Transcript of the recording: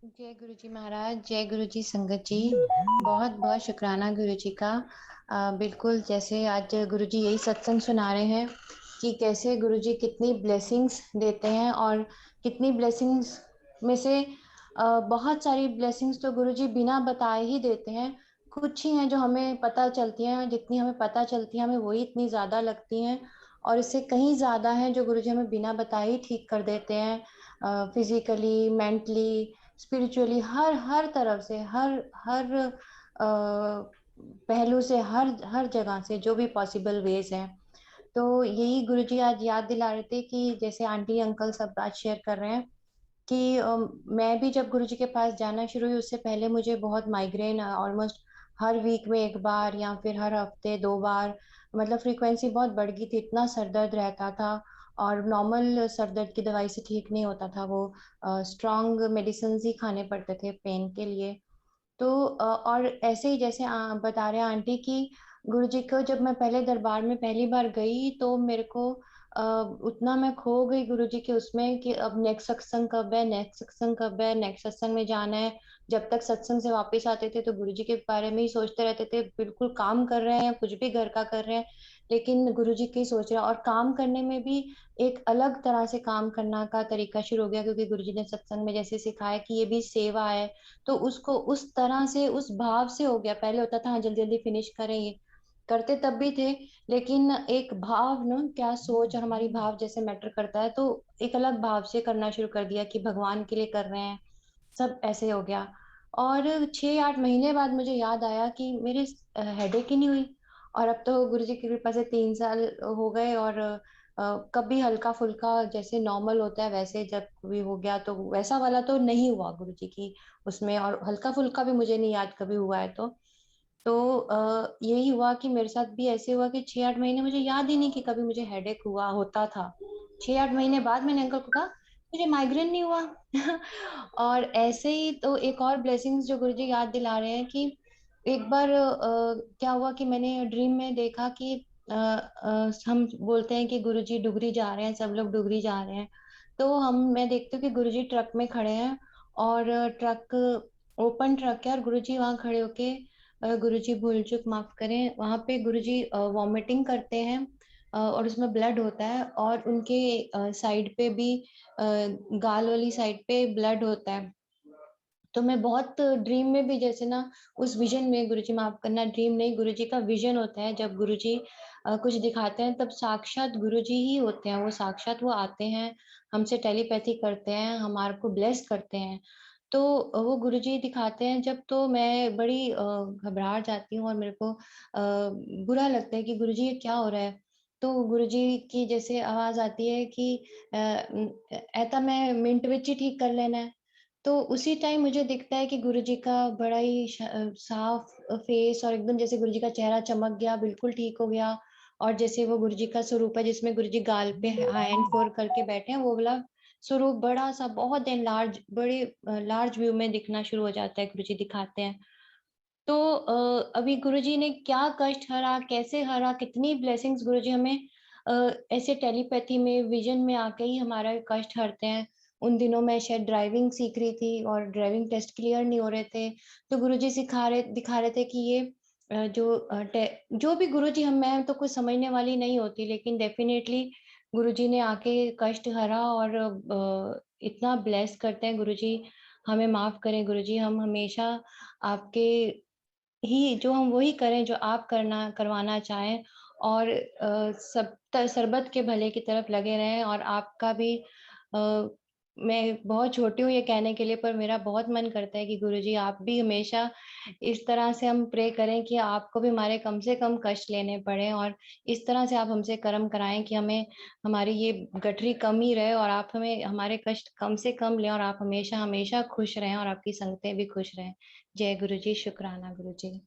जय गुरु जी महाराज, जय गुरु जी संगत जी। बहुत बहुत शुक्राना गुरु जी का। बिल्कुल जैसे आज गुरु जी यही सत्संग सुना रहे हैं कि कैसे गुरु जी कितनी ब्लेसिंग्स देते हैं, और कितनी ब्लेसिंग्स में से बहुत सारी ब्लेसिंग्स तो गुरु जी बिना बताए ही देते हैं। कुछ ही हैं जो हमें पता चलती हैं, जितनी हमें पता चलती है हमें वही इतनी ज़्यादा लगती हैं, और इससे कहीं ज़्यादा हैं जो गुरु जी हमें बिना बताए ही ठीक कर देते हैं, फिजिकली, मेंटली, स्पिरिचुअली, हर हर तरफ से, हर हर पहलू से, हर जगह से, जो भी पॉसिबल वेज हैं। तो यही गुरुजी आज याद दिला रहे थे कि जैसे आंटी अंकल सब बात शेयर कर रहे हैं कि मैं भी जब गुरुजी के पास जाना शुरू हुई उससे पहले मुझे बहुत माइग्रेन ऑलमोस्ट हर वीक में एक बार या फिर हर हफ्ते 2 बार, मतलब फ्रीक्वेंसी बहुत बढ़ गई थी, इतना सर दर्द रहता था। और नॉर्मल सर दर्द की दवाई से ठीक नहीं होता था, वो स्ट्रॉन्ग मेडिसिन ही खाने पड़ते थे पेन के लिए। तो और ऐसे ही जैसे बता रहे हैं आंटी कि गुरुजी को जब मैं पहले दरबार में पहली बार गई तो मेरे को उतना मैं खो गई गुरुजी के उसमें कि अब नेक्स्ट सत्संग कब है, नेक्स्ट सत्संग कब है, नेक्स्ट सत्संग में जाना है। जब तक सत्संग से वापस आते थे तो गुरुजी के बारे में ही सोचते रहते थे, बिल्कुल काम कर रहे हैं, कुछ भी घर का कर रहे हैं, लेकिन गुरुजी की सोच रहे हैं। और काम करने में भी एक अलग तरह से काम करना का तरीका शुरू हो गया, क्योंकि गुरुजी ने सत्संग में जैसे सिखाया कि ये भी सेवा है। तो उसको उस तरह से, उस भाव से हो गया। पहले होता था हाँ जल्दी जल्दी फिनिश करें, ये करते तब भी थे, लेकिन एक भाव ना, क्या सोच और हमारी भाव जैसे मैटर करता है, तो एक अलग भाव से करना शुरू कर दिया कि भगवान के लिए कर रहे हैं, सब ऐसे हो गया। और 6-8 महीने बाद मुझे याद आया कि मेरे हेडेक ही नहीं हुई। और अब तो गुरु जी की कृपा से 3 साल हो गए, और कभी हल्का फुल्का जैसे नॉर्मल होता है वैसे जब भी हो गया, तो वैसा वाला तो नहीं हुआ गुरु जी की उसमें, और हल्का फुल्का भी मुझे नहीं याद कभी हुआ है। तो यही हुआ कि मेरे साथ भी ऐसे हुआ कि 6-8 महीने मुझे याद ही नहीं कि कभी मुझे हेडेक हुआ होता था। 6-8 महीने बाद मैंने अंकल को कहा मुझे माइग्रेन नहीं हुआ। और ऐसे ही तो एक और ब्लेसिंग्स जो गुरुजी याद दिला रहे हैं कि एक बार क्या हुआ कि मैंने ड्रीम में देखा कि हम बोलते हैं कि गुरुजी डुगरी जा रहे हैं, सब लोग डुगरी जा रहे हैं। तो मैं देखती हूँ कि गुरुजी ट्रक में खड़े हैं, और ट्रक ओपन ट्रक है, और गुरुजी वहां खड़े होके गुरुजी भूल चूक माफ करें, वहां पे गुरुजी वॉमिटिंग करते हैं, और उसमें ब्लड होता है, और उनके साइड पे भी गाल वाली साइड पे ब्लड होता है। तो मैं बहुत ड्रीम में भी जैसे ना, उस विजन में, गुरुजी माफ करना ड्रीम नहीं, गुरुजी का विजन होता है जब गुरुजी कुछ दिखाते हैं, तब साक्षात गुरुजी ही होते हैं, वो साक्षात वो आते हैं, हमसे टेलीपैथी करते हैं, हमारे को ब्लेस करते हैं। तो वो गुरुजी दिखाते हैं जब, तो मैं बड़ी घबरा जाती हूँ, और मेरे को बुरा लगता है कि गुरुजी ये क्या हो रहा है। तो गुरुजी की जैसे आवाज आती है कि "ऐता मैं मिंट विच ही ठीक कर लेना है।" तो उसी टाइम मुझे दिखता है कि गुरुजी का बड़ा ही साफ फेस, और एकदम जैसे गुरुजी का चेहरा चमक गया, बिल्कुल ठीक हो गया। और जैसे वो गुरुजी का स्वरूप है जिसमें गुरुजी गाल पे हैंड फोर करके बैठे हैं, वो वाला स्वरूप बड़ा-सा, बहुत लार्ज, बड़े लार्ज व्यू में दिखना शुरू हो जाता है, गुरुजी दिखाते हैं। तो अभी गुरुजी ने क्या कष्ट हरा, कैसे हरा, कितनी ब्लेसिंग्स गुरुजी हमें ऐसे टेलीपैथी में, विज़न में आके ही हमारा कष्ट हरते हैं। उन दिनों मैं शायद ड्राइविंग सीख रही थी और ड्राइविंग टेस्ट क्लियर नहीं हो रहे थे। तो गुरुजी दिखा रहे थे कि ये जो भी गुरुजी, हम मैं तो कुछ समझने वाली नहीं होती, लेकिन डेफ़िनेटली गुरुजी ने आके कष्ट हरा, और इतना ब्लेस करते हैं गुरुजी। हमें माफ़ करें गुरुजी, हम हमेशा आपके ही, जो हम वही करें जो आप करवाना चाहें, और सरबत के भले की तरफ लगे रहें। और आपका भी अ, मैं बहुत छोटी हूँ ये कहने के लिए, पर मेरा बहुत मन करता है कि गुरुजी आप भी हमेशा इस तरह से हम प्रे करें कि आपको भी हमारे कम से कम कष्ट लेने पड़े, और इस तरह से आप हमसे कर्म कराएँ कि हमें, हमारी ये गठरी कम ही रहे, और आप हमें हमारे कष्ट कम से कम लें, और आप हमेशा हमेशा खुश रहें, और आपकी संगतें भी खुश रहें। जय गुरु जी, शुक्राना गुरु जी।